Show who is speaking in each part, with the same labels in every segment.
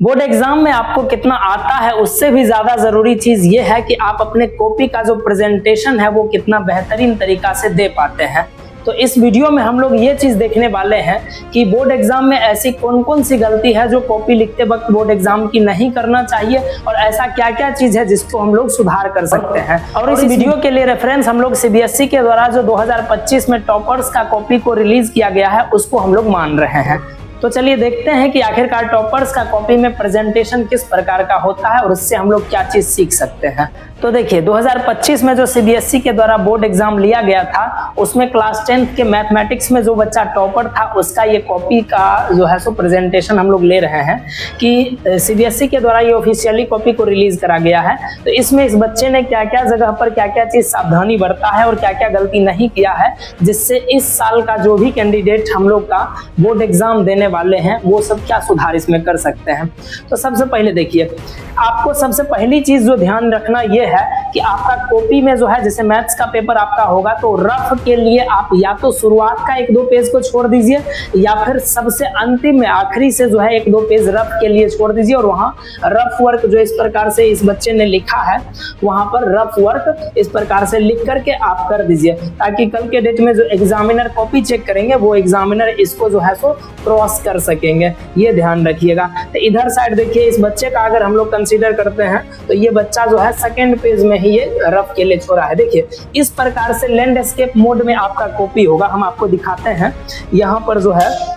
Speaker 1: Board exam में आपको कितना आता है उससे भी ज्यादा जरूरी चीज ये है कि आप अपने कॉपी का जो प्रेजेंटेशन है वो कितना बेहतरीन तरीका से दे पाते हैं। तो इस वीडियो में हम लोग ये चीज देखने वाले हैं कि बोर्ड एग्जाम में ऐसी कौन कौन सी गलती है जो कॉपी लिखते वक्त बोर्ड एग्जाम की नहीं करना चाहिए और ऐसा क्या क्या चीज है जिसको हम लोग सुधार कर सकते हैं। और इस वीडियो के लिए रेफरेंस हम लोग सीबीएसई के द्वारा जो 2025 में टॉपर्स का कॉपी को रिलीज किया गया है उसको हम लोग मान रहे हैं। तो चलिए देखते हैं कि आखिरकार टॉपर्स का कॉपी में प्रेजेंटेशन किस प्रकार का होता है और उससे हम लोग क्या चीज सीख सकते हैं। तो देखिए 2025 में जो सीबीएसई के द्वारा बोर्ड एग्जाम लिया गया था उसमें क्लास 10th के मैथमेटिक्स में जो बच्चा टॉपर था उसका ये कॉपी का जो है सो प्रेजेंटेशन हम लोग ले रहे हैं कि सीबीएसई के द्वारा ये ऑफिशियली कॉपी को रिलीज करा गया है। तो इसमें इस बच्चे ने क्या क्या जगह पर क्या क्या चीज सावधानी बरता है और क्या क्या गलती नहीं किया है जिससे इस साल का जो भी कैंडिडेट हम लोग का बोर्ड एग्जाम देने वाले हैं वो सब क्या सुधार इसमें कर सकते हैं। तो सबसे पहले देखिए आपको सबसे पहली चीज जो ध्यान रखना ये है कि आपका कॉपी में जो है जैसे मैथ्स का पेपर आपका होगा तो रफ के लिए आप या तो शुरुआत का 1-2 पेज को छोड़ दीजिए या फिर सबसे अंतिम में आखिरी से जो है 1-2 पेज रफ के लिए छोड़ दीजिए और वहां रफ वर्क जो इस प्रकार से इस बच्चे ने लिखा है वहां पर रफ वर्क इस प्रकार से लिख करके आप कर दीजिए ताकि कल के डेट में जो एग्जामिनर कॉपी चेक करेंगे वो एग्जामिनर इसको जो है सो क्रॉस कर सकेंगे, ये ध्यान रखिएगा। तो इधर साइड देखिए इस बच्चे का अगर हम लोग कंसीडर करते हैं तो ये बच्चा जो है सेकंड पेज में ही ये रफ के लिए छोड़ा है। देखिए इस प्रकार से लैंडस्केप मोड में आपका कॉपी होगा, हम आपको दिखाते हैं। यहाँ पर जो है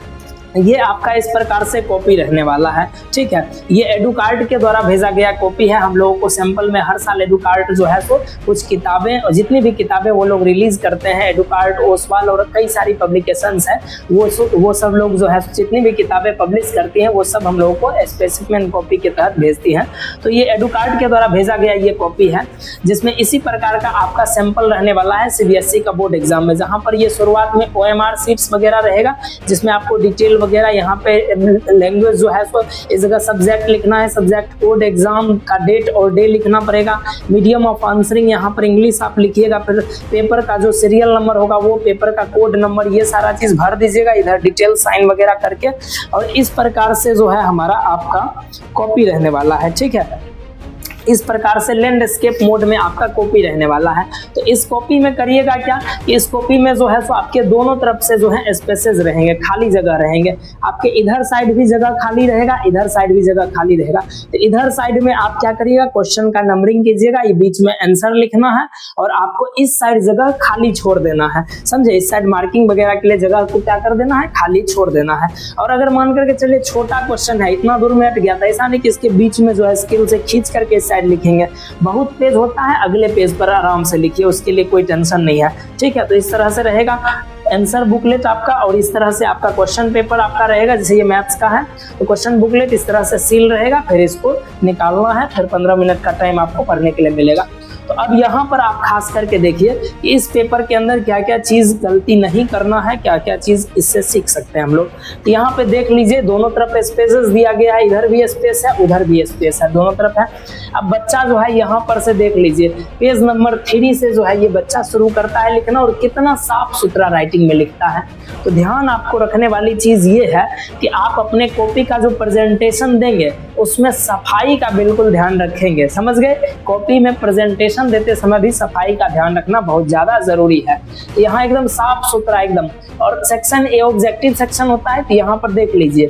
Speaker 1: ये आपका इस प्रकार से कॉपी रहने वाला है, ठीक है। ये एडुकार्ट के द्वारा भेजा गया कॉपी है। हम लोगों को सैंपल में हर साल एडुकार्ट जो है तो कुछ किताबें और जितनी भी किताबें वो लोग रिलीज करते हैं, एडुकार्ट, ओसवाल और कई सारी पब्लिकेशंस है वो सब लोग जो है जितनी भी किताबें पब्लिश करती हैं वो सब हम लोगों को स्पेसिफिक कॉपी के तहत भेजती हैं। तो ये एडुकार्ट के द्वारा भेजा गया ये कॉपी है जिसमें इसी प्रकार का आपका सैंपल रहने वाला है सीबीएसई का बोर्ड एग्जाम में, जहाँ पर ये शुरुआत में OMR शीट्स वगैरह रहेगा जिसमें आपको डिटेल वगैरह यहाँ पे लैंग्वेज जो है तो इस जगह सब्जेक्ट लिखना है, सब्जेक्ट कोड, एग्जाम का डेट और डे लिखना पड़ेगा। मीडियम ऑफ आंसरिंग यहाँ पर इंग्लिश आप लिखिएगा, फिर पेपर का जो सीरियल नंबर होगा वो पेपर का कोड नंबर ये सारा चीज भर दीजिएगा इधर डिटेल साइन वगैरह करके। और इस प्रकार से जो है हमारा आपका कॉपी रहने वाला है, ठीक है। इस प्रकार से लैंडस्केप मोड में आपका कॉपी रहने वाला है। तो इस कॉपी में करिएगा क्या कि इस कॉपी में जो है सो आपके दोनों तरफ से जो है स्पेसेस रहेंगे, खाली जगह रहेंगे। आपके इधर साइड भी जगह खाली रहेगा, इधर साइड भी जगह खाली रहेगा। तो इधर साइड में आप क्या करिएगा, क्वेश्चन का नंबरिंग कीजिएगा, ये बीच में आंसर लिखना है और आपको इस साइड जगह खाली छोड़ देना है, समझे। इस साइड मार्किंग वगैरह के लिए जगह को क्या कर देना है, खाली छोड़ देना है। और अगर मान करके चलिए छोटा क्वेश्चन है, इतना दूर में हट गया था, ऐसा नहीं कि इसके बीच में जो है स्केल से खींच करके साइड लिखेंगे। बहुत पेज होता है, अगले पेज पर आराम से लिखिए, उसके लिए कोई टेंशन नहीं है, ठीक है। तो इस तरह से रहेगा आंसर बुकलेट आपका और इस तरह से आपका क्वेश्चन पेपर आपका रहेगा। जैसे ये मैथ्स का है तो क्वेश्चन बुकलेट इस तरह से सील रहेगा, फिर इसको निकालना है, फिर 15 मिनट का टाइम आपको पढ़ने के लिए मिलेगा। तो अब यहाँ पर आप खास करके देखिए कि इस पेपर के अंदर क्या क्या चीज गलती नहीं करना है, क्या क्या चीज इससे सीख सकते हैं हम लोग। तो यहाँ पे देख लीजिए दोनों तरफ स्पेसेस दिया गया है, इधर भी स्पेस है उधर भी स्पेस है, दोनों तरफ है। अब बच्चा जो है यहाँ पर से देख लीजिए पेज नंबर 3 से जो है ये बच्चा शुरू करता है लिखना और कितना साफ सुथरा राइटिंग में लिखता है। तो ध्यान आपको रखने वाली चीज ये है कि आप अपने कॉपी का जो प्रेजेंटेशन देंगे उसमें सफाई का बिल्कुल ध्यान रखेंगे, समझ गए। कॉपी में प्रेजेंटेशन देते समय भी सफाई का ध्यान रखना बहुत ज्यादा जरूरी है। तो यहाँ एकदम साफ सुथरा एकदम। और सेक्शन ए ऑब्जेक्टिव सेक्शन होता है, तो यहाँ पर देख लीजिए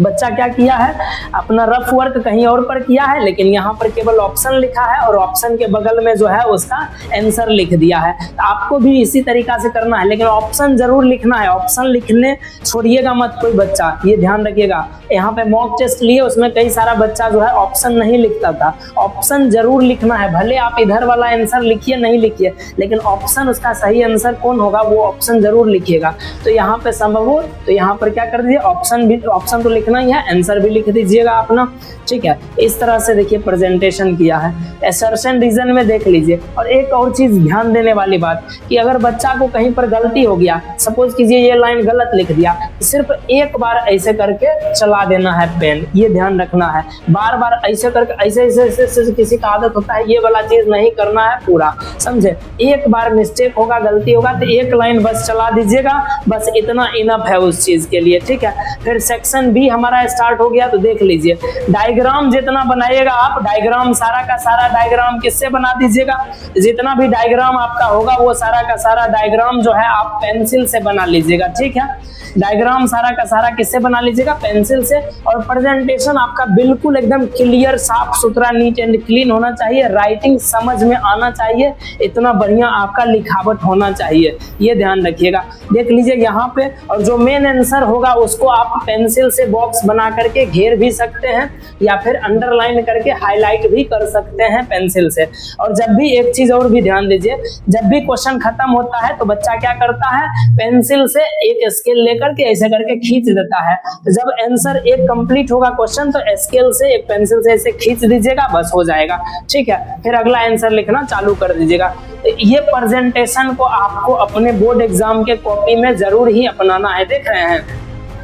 Speaker 1: बच्चा क्या किया है, अपना रफ वर्क कहीं और पर किया है लेकिन यहाँ पर केवल ऑप्शन लिखा है और ऑप्शन के बगल में जो है उसका आंसर लिख दिया है। तो आपको भी इसी तरीका से करना है, लेकिन ऑप्शन जरूर लिखना है, ऑप्शन लिखने छोड़िएगा मत कोई बच्चा, ये ध्यान रखिएगा। यहाँ पे मॉक टेस्ट लिए उसमें कई सारा बच्चा जो है ऑप्शन नहीं लिखता था, ऑप्शन जरूर लिखना है। भले आप इधर वाला आंसर लिखिए नहीं लिखिए लेकिन ऑप्शन उसका सही आंसर कौन होगा वो ऑप्शन जरूर लिखिएगा। तो यहाँ पे संभव हो तो यहाँ पर क्या कर दीजिए ऑप्शन तो लिखना ही है, आंसर भी लिख दीजिएगा अपना, ठीक है। इस तरह से देखिए प्रेजेंटेशन किया है। असर्शन रीजन में देख लीजिए। और एक और चीज ध्यान देने वाली बात कि अगर बच्चा को कहीं पर गलती हो गया, सपोज कीजिए ये लाइन गलत लिख दिया, सिर्फ एक बार ऐसे करके चला देना है पेन, ये ध्यान रखना है। बार बार ऐसे करके ऐसे किसी का आदत होता है, ये वाला चीज नहीं करना है पूरा, समझे। एक बार मिस्टेक होगा, गलती होगा तो एक लाइन बस चला दीजिएगा, बस इतना इनफ है उस चीज के लिए, ठीक है। फिर सेक्शन बी हमारा स्टार्ट हो गया। तो देख लीजिए डायग्राम जितना बनाइएगा आप, डायग्राम सारा का सारा डायग्राम किससे बना दीजिएगा, जितना भी डायग्राम आपका होगा वो सारा का सारा डायग्राम जो है आप पेंसिल से बना लीजिएगा। ठीक है, डायग्राम सारा का सारा किससे बना लीजिएगा, पेंसिल से। और प्रेजेंटेशन आपका बिल्कुल एकदम क्लियर, साफ सुथरा, नीट एंड क्लीन होना चाहिए। राइटिंग समझ में आना चाहिए, इतना बढ़िया आपका लिखावट होना चाहिए, ये ध्यान रखिएगा। देख लीजिए यहाँ पे, और जो मेन आंसर होगा उसको आप पेंसिल से बॉक्स बना करके घेर भी सकते हैं या फिर अंडरलाइन करके हाईलाइट भी कर सकते हैं पेंसिल से। और जब भी एक चीज और भी ध्यान दीजिए, जब भी क्वेश्चन खत्म होता है तो बच्चा क्या करता है, पेंसिल से एक स्केल लेकर के ऐसे करके खींच देता है। तो जब आंसर एक कंप्लीट होगा क्वेश्चन तो स्केल से एक पेंसिल से ऐसे खींच दीजिएगा, बस हो जाएगा। ठीक है, फिर अगला आंसर लिखना चालू कर दीजिएगा। ये प्रेजेंटेशन को आपको अपने बोर्ड एग्जाम के कॉपी में जरूर ही अपनाना है। देख रहे हैं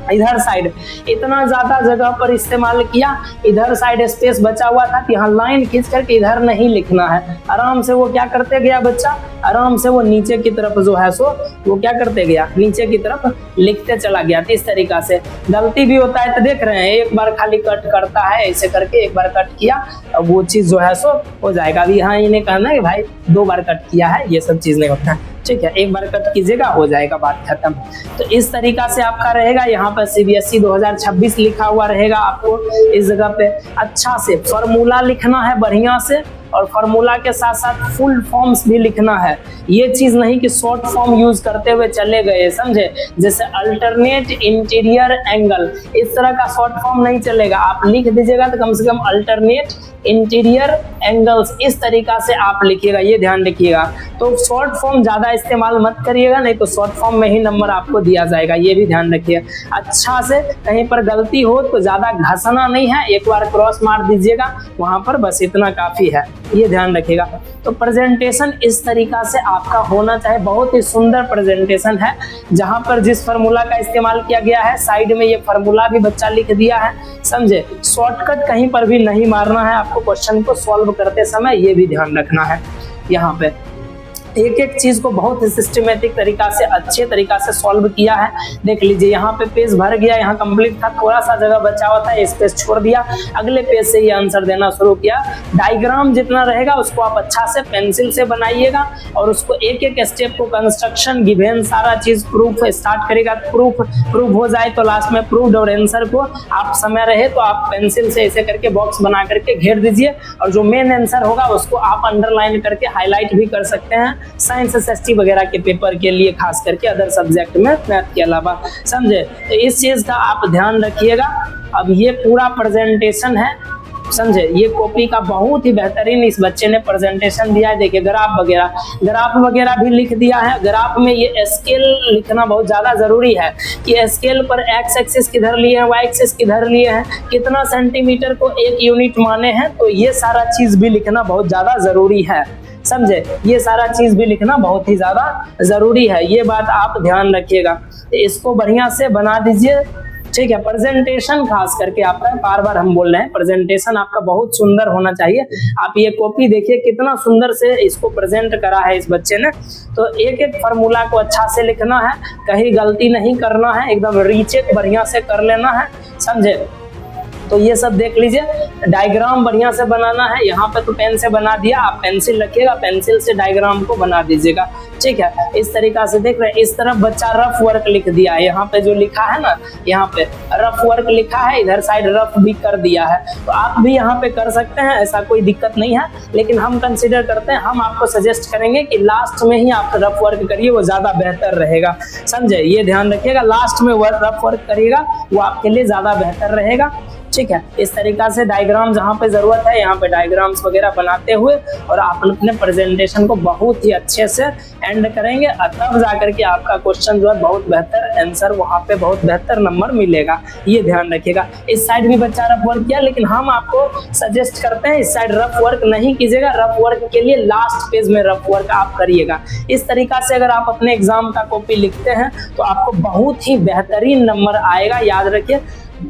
Speaker 1: इधर साइड इतना ज्यादा जगह पर इस्तेमाल किया, इधर साइड स्पेस बचा हुआ था, यहाँ लाइन खींच करके इधर नहीं लिखना है। आराम से वो क्या करते गया बच्चा, आराम से वो नीचे की तरफ जो है सो वो क्या करते गया, नीचे की तरफ लिखते चला गया। इस तरीका से गलती भी होता है तो देख रहे हैं, एक बार खाली कट करता है ऐसे करके, एक बार कट किया अब वो चीज जो है सो हो जाएगा। अभी यहाँ इन्हें कहना है कि भाई 2 बार कट किया है, ये सब चीज नहीं होता है। ठीक है, एक बार कट कीजिएगा, हो जाएगा, बात खत्म। तो इस तरीका से आपका रहेगा। यहाँ पर CBSE 2026 लिखा हुआ रहेगा। आपको इस जगह पे अच्छा से फॉर्मूला लिखना है बढ़िया से, और फार्मूला के साथ साथ फुल फॉर्म्स भी लिखना है। ये चीज नहीं कि शॉर्ट फॉर्म यूज करते हुए चले गए, समझे, जैसे अल्टरनेट इंटीरियर एंगल, इस तरह का शॉर्ट फॉर्म नहीं चलेगा। आप लिख दीजिएगा तो कम से कम अल्टरनेट इंटीरियर एंगल्स, इस तरीका से आप लिखिएगा, ये ध्यान रखिएगा। तो शॉर्ट फॉर्म ज्यादा इस्तेमाल मत करिएगा, नहीं तो शॉर्ट फॉर्म में ही नंबर आपको दिया जाएगा, ये भी ध्यान रखिए। अच्छा से कहीं पर गलती हो तो ज्यादा घसना नहीं है, एक बार क्रॉस मार दीजिएगा वहां पर, बस इतना काफी है, ये ध्यान रखिएगा। तो प्रेजेंटेशन इस तरीका से आपका होना चाहिए। बहुत ही सुंदर प्रेजेंटेशन है, जहां पर जिस फार्मूला का इस्तेमाल किया गया है साइड में ये फार्मूला भी बच्चा लिख दिया है, समझे। शॉर्टकट कहीं पर भी नहीं मारना है आपको क्वेश्चन को सॉल्व करते समय, ये भी ध्यान रखना है। यहाँ पे एक एक चीज को बहुत ही सिस्टमेटिक तरीका से, अच्छे तरीका से सॉल्व किया है। देख लीजिए यहाँ पे पेज भर गया, यहाँ कंप्लीट था, थोड़ा सा जगह बचा हुआ था, इस पेज छोड़ दिया, अगले पेज से ये आंसर देना शुरू किया। डायग्राम जितना रहेगा उसको आप अच्छा से पेंसिल से बनाइएगा, और उसको एक एक स्टेप को कंस्ट्रक्शन गिवन सारा चीज प्रूफ स्टार्ट करेगा। प्रूफ हो जाए तो लास्ट में प्रूफ और आंसर को आप समय रहे तो आप पेंसिल से ऐसे करके बॉक्स बना करके घेर दीजिए, और जो मेन आंसर होगा उसको आप अंडरलाइन करके हाईलाइट भी कर सकते हैं, साइंस SST वगैरह के पेपर के लिए, खास करके अदर सब्जेक्ट में मैथ के अलावा, समझे। तो इस चीज का आप ध्यान रखिएगा। अब ये पूरा प्रेजेंटेशन है, समझे, ये कॉपी का बहुत ही बेहतरीन इस बच्चे ने प्रेजेंटेशन दिया है। देखिए ग्राफ वगैरह भी लिख दिया है। ग्राफ में ये स्केल लिखना बहुत ज्यादा जरूरी है कि स्केल पर एक्स एक्सिस किधर लिए हैं, वाई एक्सिस किधर लिए हैं, कितना सेंटीमीटर को 1 यूनिट माने हैं, तो ये सारा चीज भी लिखना बहुत ज्यादा जरूरी है, समझे। ये सारा चीज भी लिखना बहुत ही ज्यादा जरूरी है, ये बात आप ध्यान रखिएगा। इसको बढ़िया से बना दीजिए, ठीक है। प्रेजेंटेशन खास करके आपका, बार बार हम बोल रहे हैं, प्रेजेंटेशन आपका बहुत सुंदर होना चाहिए। आप ये कॉपी देखिए कितना सुंदर से इसको प्रेजेंट करा है इस बच्चे ने। तो एक एक फार्मूला को अच्छा से लिखना है, कहीं गलती नहीं करना है, एकदम रीचेक बढ़िया से कर लेना है, समझे। तो ये सब देख लीजिए, डायग्राम बढ़िया से बनाना है। यहाँ पे तो पेन से बना दिया, आप पेंसिल रखिएगा, पेंसिल से डायग्राम को बना दीजिएगा, ठीक है। इस तरीका से देख रहे हैं, इस तरफ बच्चा रफ वर्क लिख दिया है, यहाँ पे जो लिखा है ना, यहाँ पे रफ वर्क लिखा है, इधर साइड रफ भी कर दिया है। तो आप भी यहाँ पे कर सकते हैं, ऐसा कोई दिक्कत नहीं है, लेकिन हम कंसिडर करते हैं, हम आपको सजेस्ट करेंगे कि लास्ट में ही आप रफ वर्क करिए, वो ज्यादा बेहतर रहेगा, समझे। ये ध्यान रखिएगा, लास्ट में रफ वर्क करिएगा, वो आपके लिए ज्यादा बेहतर रहेगा, ठीक है। इस तरीका से डायग्राम जहाँ पे जरूरत है यहाँ पे डायग्राम्स वगैरह बनाते हुए, और आप अपने प्रेजेंटेशन को बहुत ही अच्छे से एंड करेंगे, तब जाकर के आपका क्वेश्चन जो है बहुत बेहतर आंसर, वहाँ पे बहुत बेहतर नंबर मिलेगा, ये ध्यान रखिएगा। इस साइड भी बच्चा रफ वर्क किया, लेकिन हम आपको सजेस्ट करते हैं इस साइड रफ वर्क नहीं कीजिएगा, रफ वर्क के लिए लास्ट पेज में रफ वर्क आप करिएगा। इस तरीका से अगर आप अपने एग्जाम का कॉपी लिखते हैं तो आपको बहुत ही बेहतरीन नंबर आएगा, याद रखिए।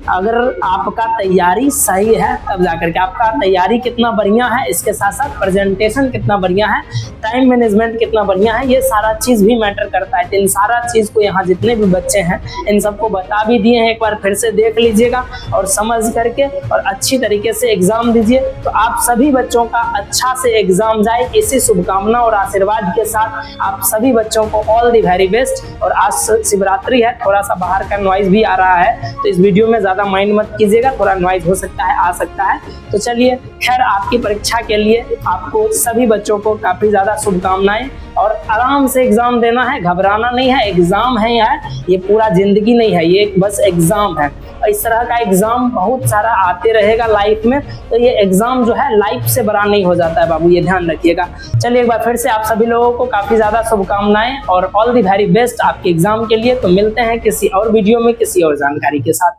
Speaker 1: अगर आपका तैयारी सही है तब जाकर के, आपका तैयारी कितना बढ़िया है, इसके साथ साथ प्रेजेंटेशन कितना बढ़िया है, टाइम मैनेजमेंट कितना बढ़िया है, ये सारा चीज भी मैटर करता है। तो इन सारा चीज को यहाँ जितने भी बच्चे हैं इन सबको बता भी दिए हैं, एक बार फिर से देख लीजिएगा और समझ करके और अच्छी तरीके से एग्जाम दीजिए। तो आप सभी बच्चों का अच्छा से एग्जाम जाए, इसी शुभकामना और आशीर्वाद के साथ आप सभी बच्चों को ऑल द वेरी बेस्ट। और आज शिवरात्रि है, थोड़ा सा बाहर का नॉइज भी आ रहा है, तो इस वीडियो में ज्यादा माइंड मत कीजिएगा, थोड़ा नॉइज हो सकता है, आ सकता है। तो चलिए, खैर आपकी परीक्षा के लिए आपको सभी बच्चों को काफी ज्यादा शुभकामनाएं, और आराम से एग्जाम देना है, घबराना नहीं है। एग्जाम है ये पूरा जिंदगी नहीं है, ये बस एग्जाम है। इस तरह का एग्जाम बहुत सारा आते रहेगा लाइफ में, तो ये एग्जाम जो है लाइफ से बड़ा नहीं हो जाता है बाबू, ये ध्यान रखिएगा। चलिए एक बार फिर से आप सभी लोगों को काफी ज्यादा शुभकामनाएं और ऑल द वेरी बेस्ट आपके एग्जाम के लिए। तो मिलते हैं किसी और वीडियो में किसी और जानकारी के साथ।